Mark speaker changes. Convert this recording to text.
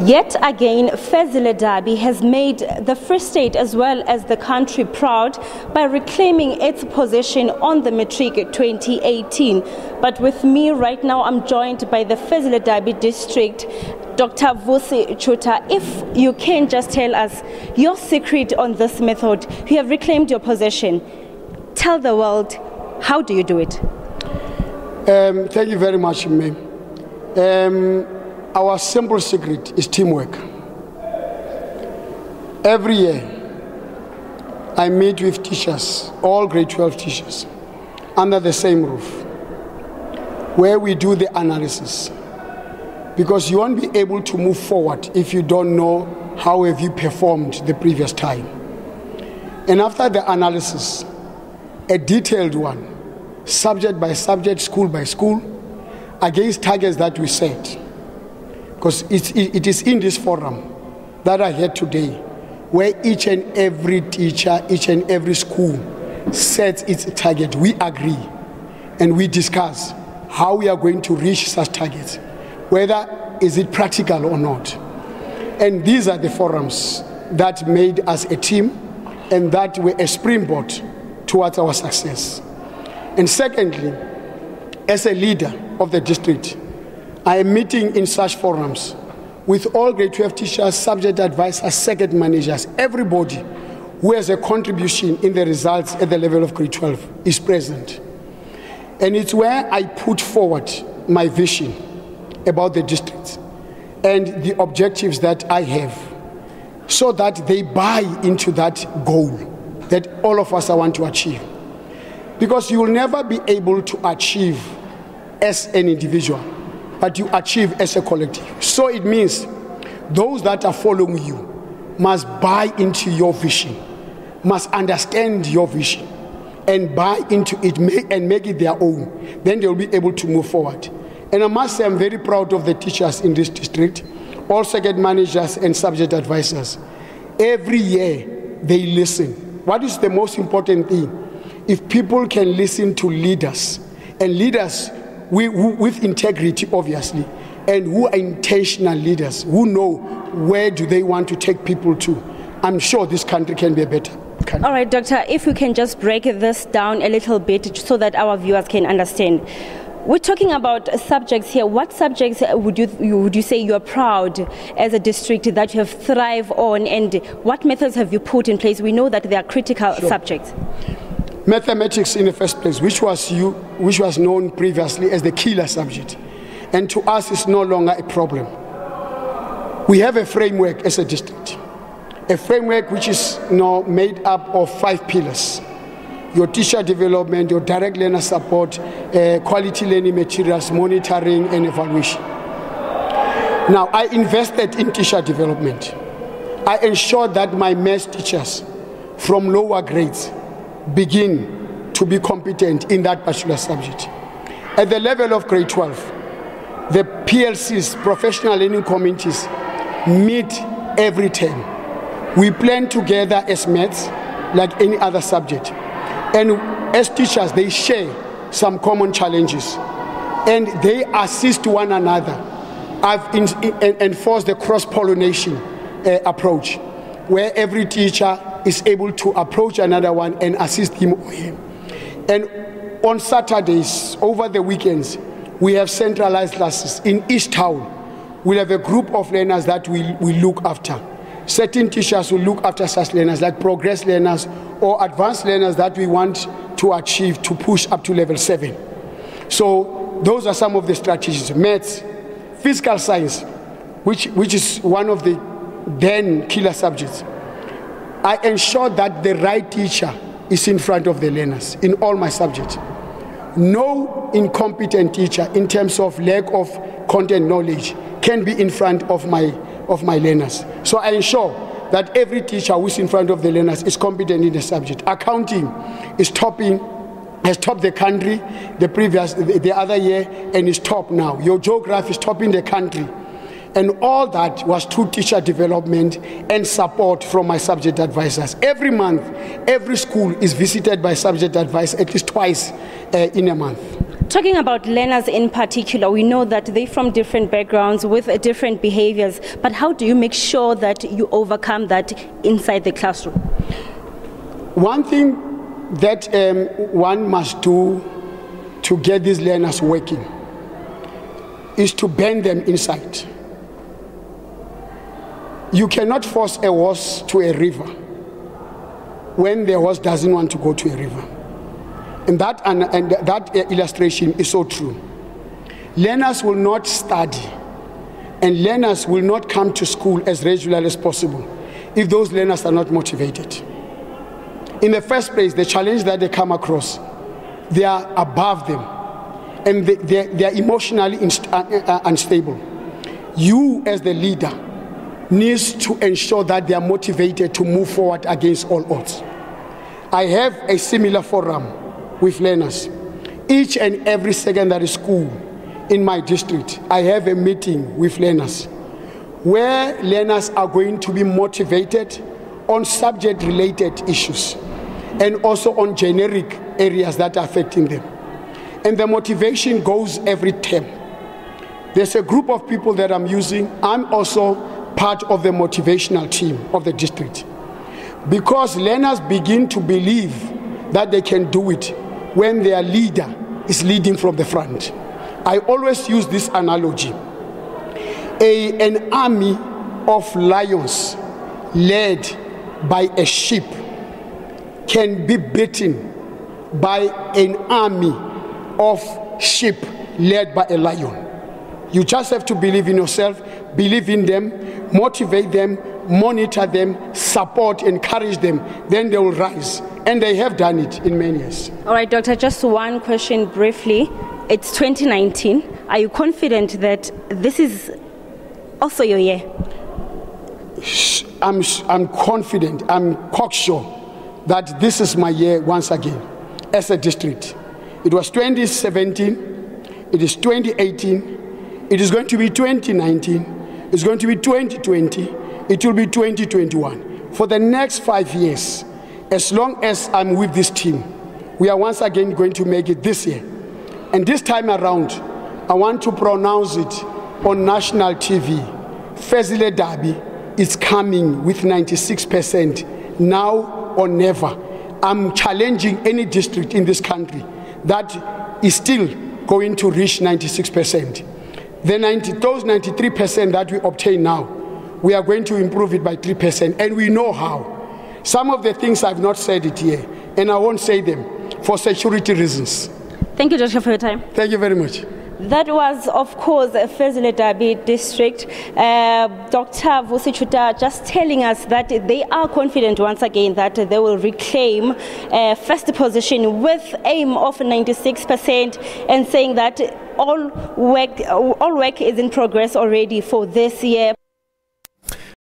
Speaker 1: Yet again, Fezile Dabi has made the Free State as well as the country proud by reclaiming its position on the Matric 2018. But with me right now, I'm joined by the Fezile Dabi district, Dr. Vusi Chuta. If you can just tell us your secret on this method, you have reclaimed your position. Tell the world, how do you do it?
Speaker 2: Thank you very much, ma'am. Our simple secret is teamwork. Every year, I meet with teachers, all grade 12 teachers, under the same roof, where we do the analysis. Because you won't be able to move forward if you don't know how have you performed the previous time. And after the analysis, a detailed one, subject by subject, school by school, against targets that we set. Because it is in this forum that I had today, where each and every teacher, each and every school sets its target. We agree and we discuss how we are going to reach such targets, whether is it practical or not. And these are the forums that made us a team and that were a springboard towards our success. And secondly, as a leader of the district, I am meeting in such forums with all grade 12 teachers, subject advisors, circuit managers, everybody who has a contribution in the results at the level of grade 12 is present. And it's where I put forward my vision about the district and the objectives that I have, so that they buy into that goal that all of us want to achieve. Because you will never be able to achieve as an individual, but you achieve as a collective. So it means those that are following you must buy into your vision, must understand your vision, and buy into it and make it their own. Then they'll be able to move forward. And I must say I'm very proud of the teachers in this district, all circuit managers and subject advisors. Every year they listen. What is the most important thing? If people can listen to leaders, and leaders with integrity, obviously, and who are intentional leaders, who know where do they want to take people to, I'm sure this country can be a better country. All right,
Speaker 1: Doctor, if we can just break this down a little bit so that our viewers can understand. We're talking about subjects here. What subjects would you say you are proud as a district that you have thrived on, and what methods have you put in place? We know that they are critical subjects.
Speaker 2: Mathematics in the first place, which was known previously as the killer subject, and to us is no longer a problem. We have a framework as a district, a framework which is now made up of 5 pillars: your teacher development, your direct learner support, quality learning materials, monitoring and evaluation. Now, I invested in teacher development. I ensured that my maths teachers from lower grades begin to be competent in that particular subject. At the level of grade 12, the PLCs, professional learning committees, meet every term. We plan together as maths like any other subject. And as teachers, they share some common challenges and they assist one another. I've enforced the cross-pollination approach, where every teacher is able to approach another one and assist him or him. And on Saturdays, over the weekends, we have centralized classes. In each town, we have a group of learners that we look after. Certain teachers will look after such learners, like progress learners or advanced learners that we want to achieve to push up to level 7. So those are some of the strategies. Maths, physical science, which is one of the then killer subjects. I ensure that the right teacher is in front of the learners in all my subjects. No incompetent teacher in terms of lack of content knowledge can be in front of my learners. So I ensure that every teacher who is in front of the learners is competent in the subject. Accounting has topped the country the other year and is top now. Your geography is topping the country. And all that was through teacher development and support from my subject advisors. Every month, every school is visited by subject advisor at least twice in a month.
Speaker 1: Talking about learners in particular, we know that they're from different backgrounds with different behaviors, but how do you make sure that you overcome that inside the classroom?
Speaker 2: One thing that one must do to get these learners working is to bend them inside. You cannot force a horse to a river when the horse doesn't want to go to a river. And that illustration is so true. Learners will not study and learners will not come to school as regularly as possible if those learners are not motivated. In the first place, the challenge that they come across, they are above them and they are emotionally unstable. You as the leader needs to ensure that they are motivated to move forward against all odds. I have a similar forum with learners. Each and every secondary school in my district, I have a meeting with learners where learners are going to be motivated on subject-related issues and also on generic areas that are affecting them. And the motivation goes every term. There's a group of people that I'm using. I'm also part of the motivational team of the district. Because learners begin to believe that they can do it when their leader is leading from the front. I always use this analogy. An army of lions led by a sheep can be beaten by an army of sheep led by a lion. You just have to believe in yourself, believe in them, motivate them, monitor them, support, encourage them, then they will rise. And they have done it in many years. All
Speaker 1: right, Doctor, just one question briefly. It's 2019. Are you confident that this is also your year?
Speaker 2: I'm confident, I'm cocksure that this is my year once again as a district. It was 2017, it is 2018, it is going to be 2019, it's going to be 2020, it will be 2021. For the next 5 years, as long as I'm with this team, we are once again going to make it this year. And this time around, I want to pronounce it on national TV. Fezile Dabi is coming with 96% now or never. I'm challenging any district in this country that is still going to reach 96%. Those 93% that we obtain now, we are going to improve it by 3%, and we know how. Some of the things I've not said it here, and I won't say them for security reasons.
Speaker 1: Thank you, Doctor, for your time.
Speaker 2: Thank you very much.
Speaker 1: That was, of course, Fezile Dabi district. Dr. Vusichuta just telling us that they are confident once again that they will reclaim first position with aim of 96%, and saying that all work is in progress already for this year.